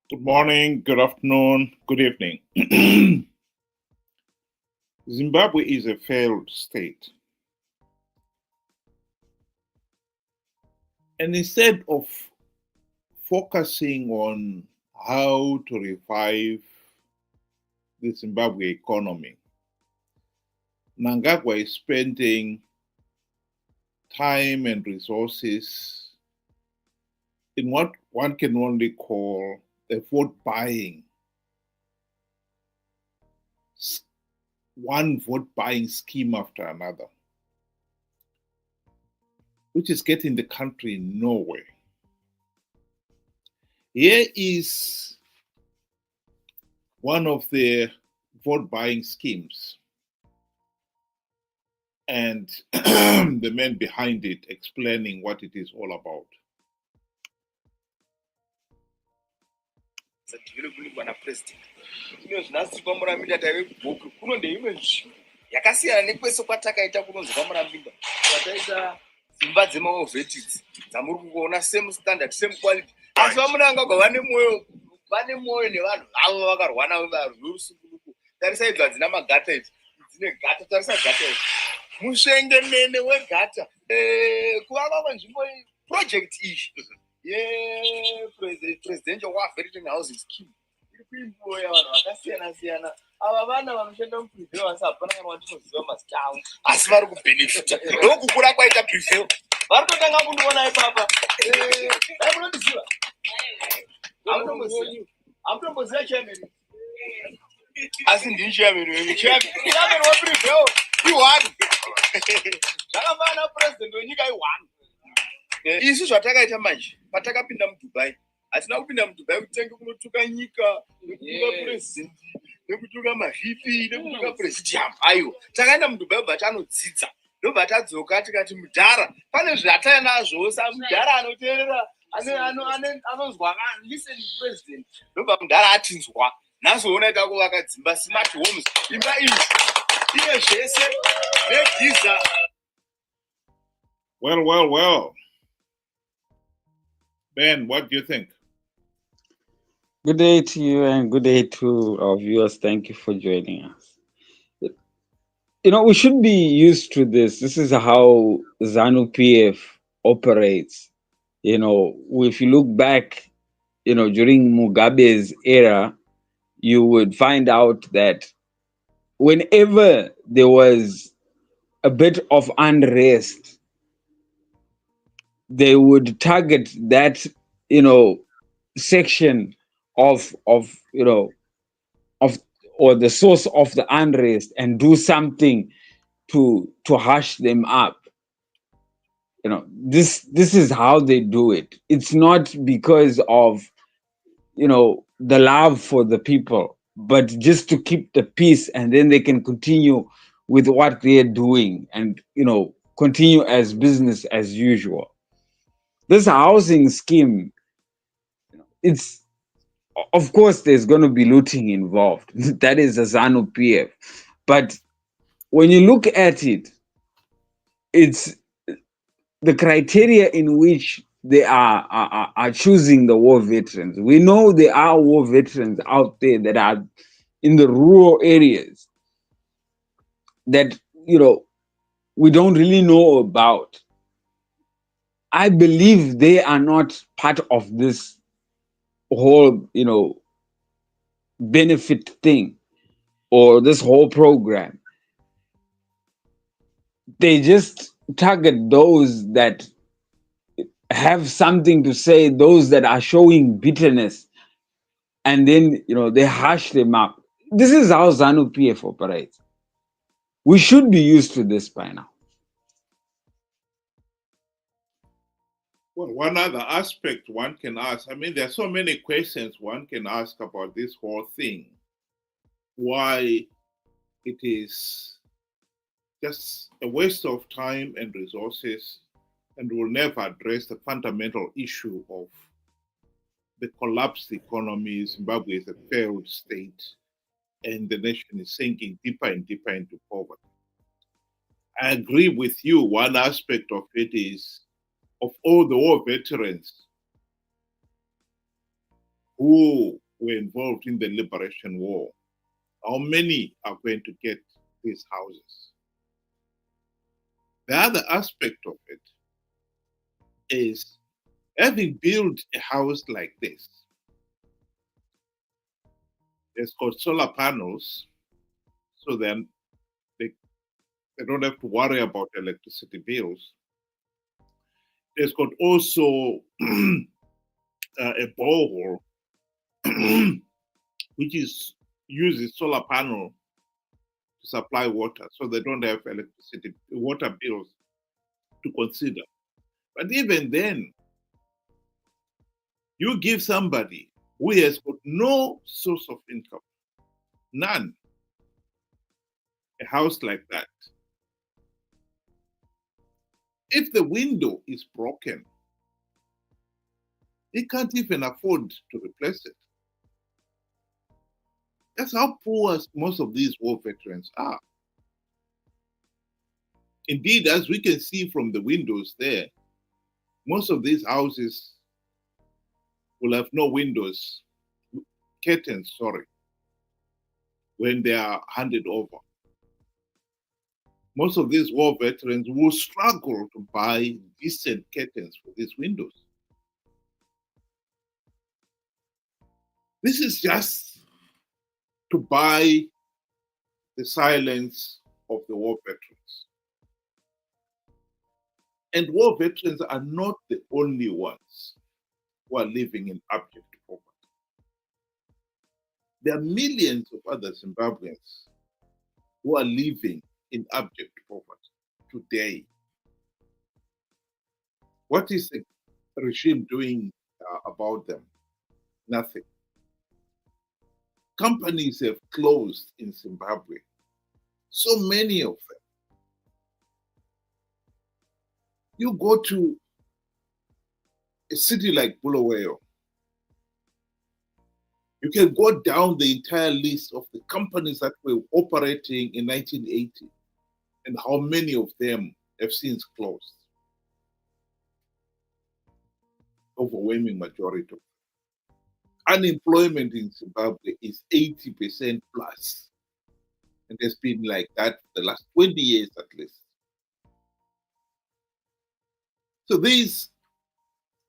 Good morning, good afternoon, good evening. Zimbabwe is a failed state. And instead of focusing on how to revive the Zimbabwe economy, Mnangagwa is spending time and resources in what one can only call a vote buying, one vote buying scheme after another, which is getting the country nowhere. Here is one of the vote buying schemes, and the man behind it explaining what it is all about. Yakasiyana nekwese kwatakaita kunonzi kwaMurambimba kwataita dzimba dzemaovhetidzi dzamuri kuona same standard same quality asi vaMnangagwa vane mwoyo nevanhu vavo vakarwa navo varusungunuku. Tarisa idzo hadzina magata idzi dzine gata. Tarisa gata idzi musvengenene wegata kuvava kwenzvimbo project iyi yepresidential waferitin housing scheme iri kuimboya vanhu vakasiyana siyana. Ava vana vanoshanda muprevail vasi hapana kana watinoziva mazita avo asi vari kubhenefita ndokukura kwaita prevail. Vari kutotanga kundiona ipapa dai munondiziva hamutomboziva chairman asi ndini chairman wenyu. Chairman weprevail i1 zvakafanana president wenyika i1. Isu zvatakaita manje patakapinda muDubai hatina kupinda muDubai kuti tenge kunotuka nyika nekutuka president nekutuka maVP nekutuka presidium. Aiwa, takaenda muDubai bva tanodzidza ndobva tadzoka tikati mudhara pane zvatainazvo samudhara anoteerera anonzwa listen president ndobva mudhara atinzwa. Nhasi ona takuvaka dzimba smart homes, imba iyi ine zvese negiza. Well. Ben, what do you think? Good day to you and good day to our viewers. Thank you for joining us. We should be used to this. This is how ZANU PF operates. If you look back, during Mugabe's era, you would find out that whenever there was a bit of unrest, they would target that, section of or the source of the unrest and do something to hush them up. This is how they do it. It's not because of the love for the people, but just to keep the peace, and then they can continue with what they're doing and continue as business as usual. This housing scheme, it's, of course, there's going to be looting involved. That is a ZANU PF. But when you look at it, it's the criteria in which they are choosing the war veterans. We know there are war veterans out there that are in the rural areas that, we don't really know about. I believe they are not part of this whole, benefit thing or this whole program. They just target those that have something to say, those that are showing bitterness, and then they hush them up. This is how ZANU PF operates. We should be used to this by now. Well, one other aspect one can ask, there are so many questions one can ask about this whole thing. Why it is just a waste of time and resources and will never address the fundamental issue of the collapsed economy. Zimbabwe is a failed state and the nation is sinking deeper and deeper into poverty. I agree with you. One aspect of it is, of all the war veterans, who were involved in the liberation war, how many are going to get these houses? The other aspect of it is having built a house like this, it's got solar panels, so then they don't have to worry about electricity bills. It's got also a borehole which uses solar panel to supply water, so they don't have electricity water bills to consider. But even then, you give somebody who has got no source of income, none, a house like that. If the window is broken, he can't even afford to replace it. That's how poor most of these war veterans are. Indeed, as we can see from the windows there, most of these houses will have no windows, curtains, sorry, when they are handed over. Most of these war veterans will struggle to buy decent curtains for these windows. This is just to buy the silence of the war veterans. And war veterans are not the only ones who are living in abject poverty. There are millions of other Zimbabweans who are living in abject poverty today. What is the regime doing about them? Nothing. Companies have closed in Zimbabwe, so many of them. You go to a city like Bulawayo, you can go down the entire list of the companies that were operating in 1980 and how many of them have since closed. Overwhelming majority of them. Unemployment in Zimbabwe is 80% plus. And it's been like that for the last 20 years at least. So these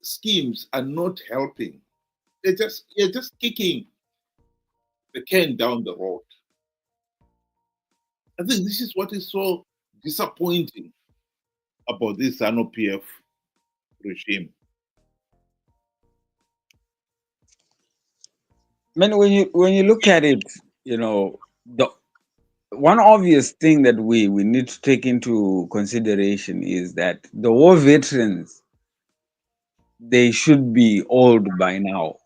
schemes are not helping. You're just kicking the can down the road. I think this is what is so disappointing about this ZANU-PF regime. Man, when you look at it, the one obvious thing that we need to take into consideration is that the war veterans, they should be old by now,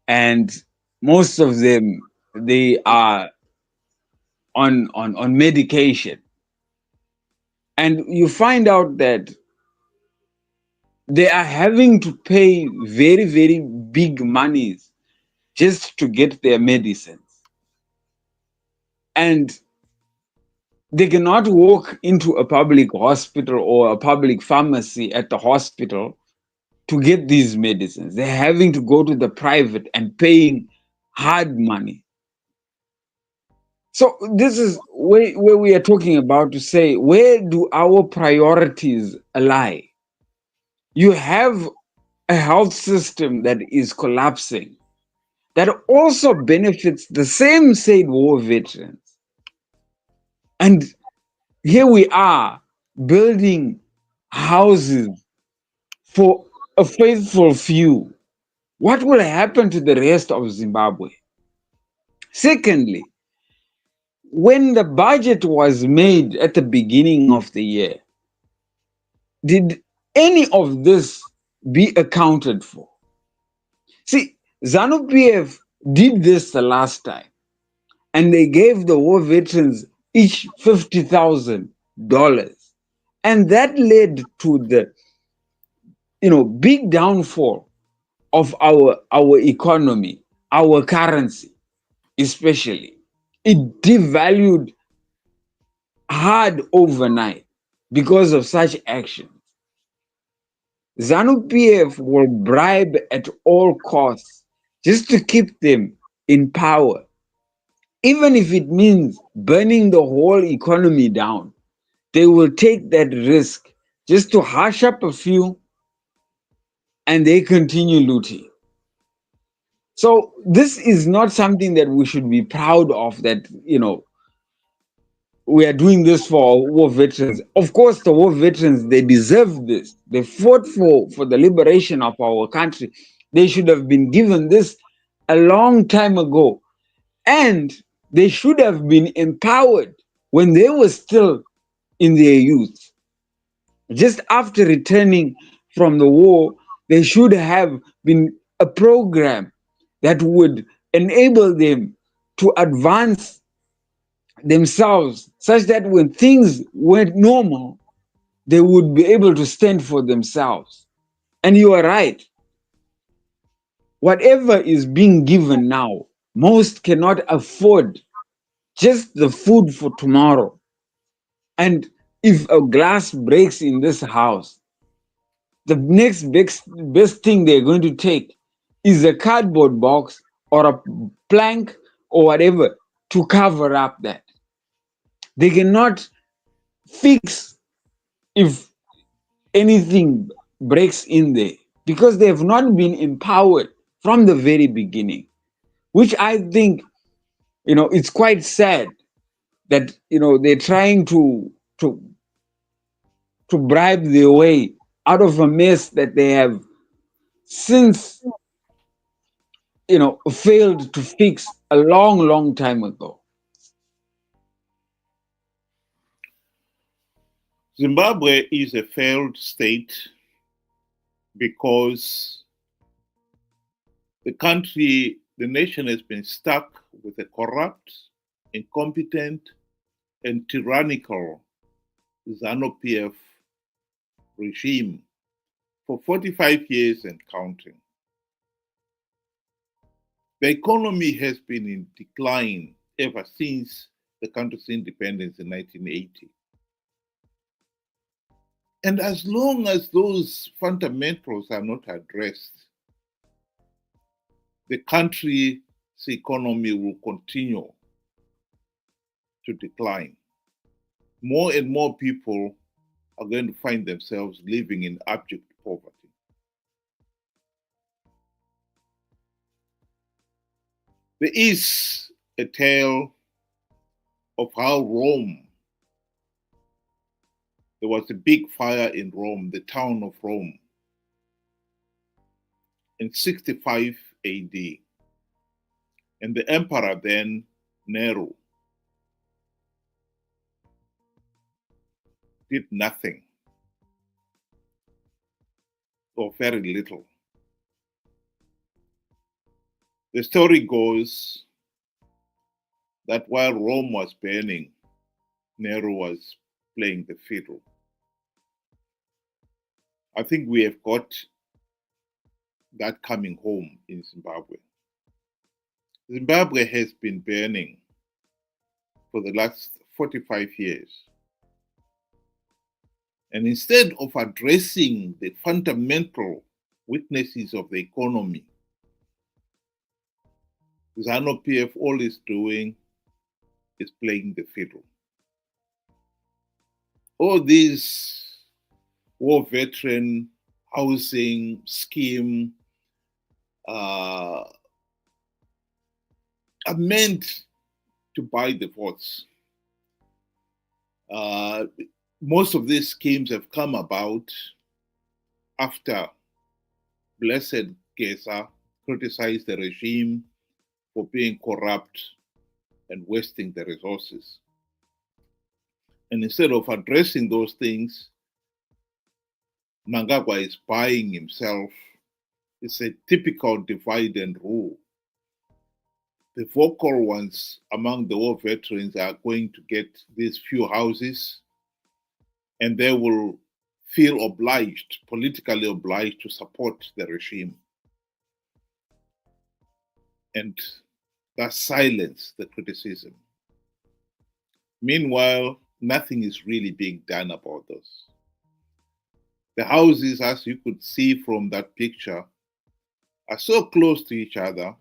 and most of them, they are on medication, and you find out that they are having to pay very, very big monies just to get their medicines, and they cannot walk into a public hospital or a public pharmacy at the hospital to get these medicines. They're having to go to the private and paying hard money. So this is where we are talking about to say, where do our priorities lie? You have a health system that is collapsing, that also benefits the same said war veterans. And here we are building houses for a faithful few. What will happen to the rest of Zimbabwe? Secondly, when the budget was made at the beginning of the year, did any of this be accounted for? See, ZANU-PF did this the last time, and they gave the war veterans each $50,000, and that led to the big downfall of our economy, our currency, especially. It devalued hard overnight because of such actions. ZANU-PF will bribe at all costs just to keep them in power, even if it means burning the whole economy down. They will take that risk just to hush up a few, and they continue looting. So this is not something that we should be proud of, that, we are doing this for our war veterans. Of course, the war veterans, they deserve this. They fought for the liberation of our country. They should have been given this a long time ago. And they should have been empowered when they were still in their youth. Just after returning from the war, there should have been a program that would enable them to advance themselves, such that when things went normal, they would be able to stand for themselves. And you are right. Whatever is being given now, most cannot afford just the food for tomorrow. And if a glass breaks in this house, the next best thing they're going to take is a cardboard box or a plank or whatever to cover up that. They cannot fix if anything breaks in there, because they have not been empowered from the very beginning, which I think, it's quite sad that, they're trying to to bribe their way out of a mess that they have since, failed to fix a long, long time ago. Zimbabwe is a failed state because the nation has been stuck with a corrupt, incompetent, and tyrannical ZANU-PF regime for 45 years and counting. The economy has been in decline ever since the country's independence in 1980. And as long as those fundamentals are not addressed, the country's economy will continue to decline. More and more people are going to find themselves living in abject poverty. There is a tale of how there was a big fire in Rome, the town of Rome, in 65 AD. And the emperor then, Nero, did nothing or very little. The story goes that while Rome was burning, Nero was playing the fiddle. I think we have got that coming home in Zimbabwe. Zimbabwe has been burning for the last 45 years. And instead of addressing the fundamental weaknesses of the economy, ZANU-PF all is doing is playing the fiddle. All these war veteran housing scheme are meant to buy the votes. Most of these schemes have come about after Blessed Gesa criticized the regime for being corrupt and wasting the resources. And instead of addressing those things, Mnangagwa is buying himself. It's a typical divide and rule. The vocal ones among the war veterans are going to get these few houses, and they will feel obliged, politically obliged, to support the regime. And that silence the criticism. Meanwhile, nothing is really being done about this. The houses, as you could see from that picture, are so close to each other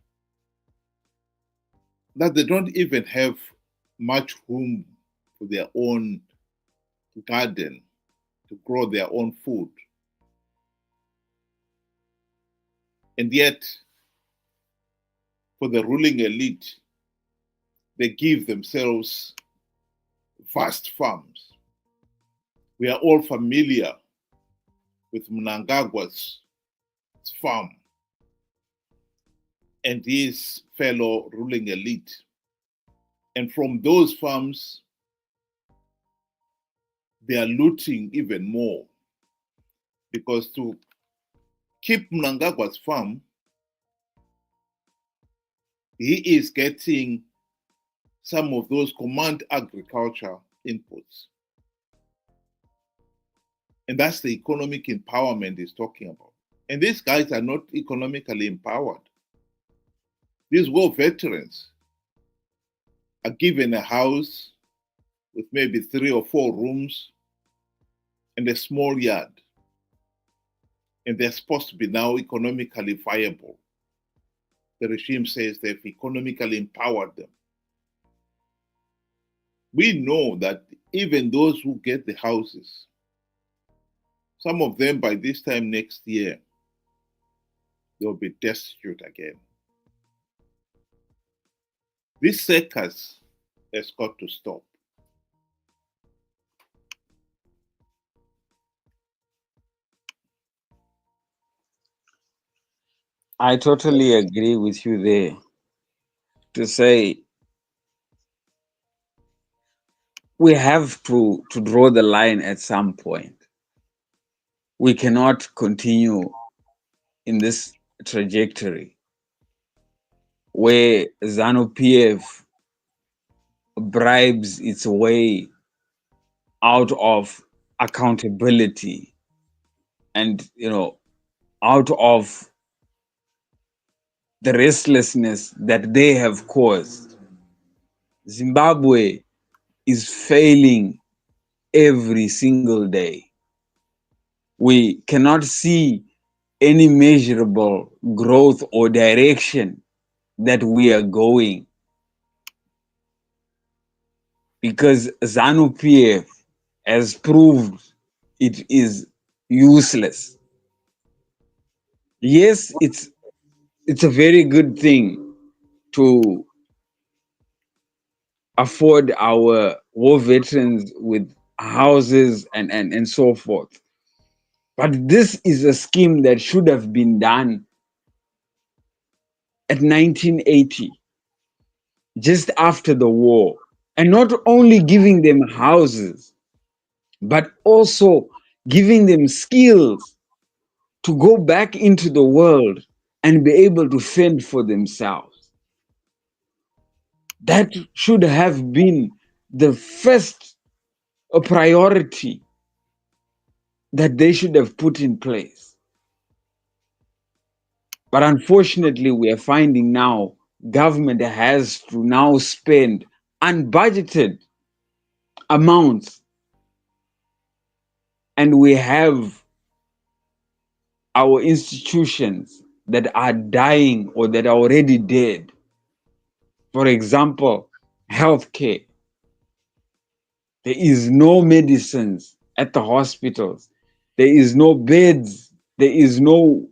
that they don't even have much room for their own garden to grow their own food. And yet, for the ruling elite, they give themselves vast farms. We are all familiar with Mnangagwa's farm and his fellow ruling elite. And from those farms, they are looting even more, because to keep Mnangagwa's farm, he is getting some of those command agriculture inputs. And that's the economic empowerment he's talking about. And these guys are not economically empowered. These war veterans are given a house with maybe 3 or 4 rooms and a small yard. And they're supposed to be now economically viable. The regime says they've economically empowered them. We know that even those who get the houses, some of them by this time next year, they'll be destitute again. This circus has got to stop. I totally agree with you there to say we have to draw the line at some point. We cannot continue in this trajectory where ZANU-PF bribes its way out of accountability and out of the restlessness that they have caused. Zimbabwe is failing every single day. We cannot see any measurable growth or direction that we are going, because ZANU-PF has proved it is useless. Yes, it's a very good thing to afford our war veterans with houses and so forth. But this is a scheme that should have been done at 1980, just after the war. And not only giving them houses, but also giving them skills to go back into the world and be able to fend for themselves. That should have been the first priority that they should have put in place. But unfortunately, we are finding now government has to now spend unbudgeted amounts, and we have our institutions that are dying or that are already dead. For example, healthcare. There is no medicines at the hospitals. There is no beds. There is no,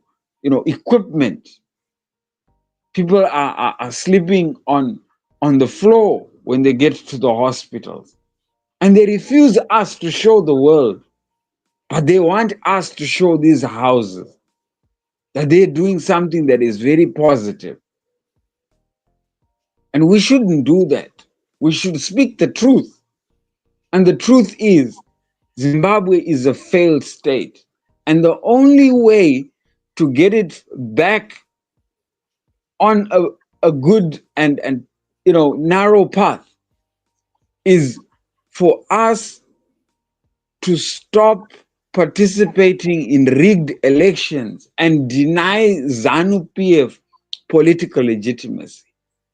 equipment. People are sleeping on the floor when they get to the hospitals. And they refuse us to show the world. But they want us to show these houses that they're doing something that is very positive. And we shouldn't do that. We should speak the truth. And the truth is, Zimbabwe is a failed state. And the only way to get it back on a good and narrow path is for us to stop participating in rigged elections and deny ZANU-PF political legitimacy.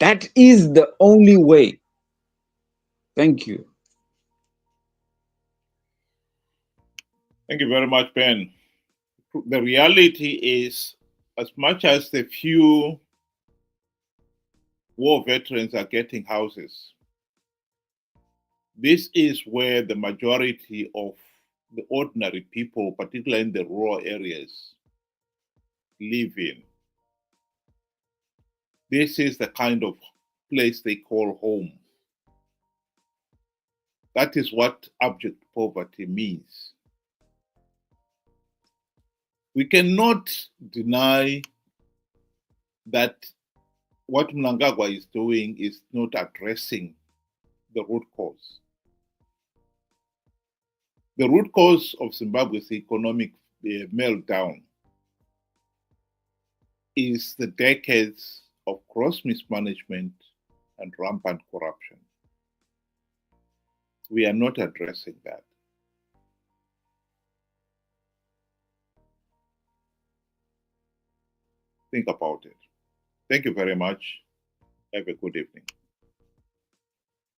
That is the only way. Thank you. Thank you very much, Ben. The reality is as much as the few war veterans are getting houses, this is where the majority of the ordinary people, particularly in the rural areas, live in. This is the kind of place they call home. That is what abject poverty means. We cannot deny that what Mnangagwa is doing is not addressing the root cause. The root cause of Zimbabwe's economic meltdown is the decades of gross mismanagement and rampant corruption. We are not addressing that. Think about it. Thank you very much. Have a good evening.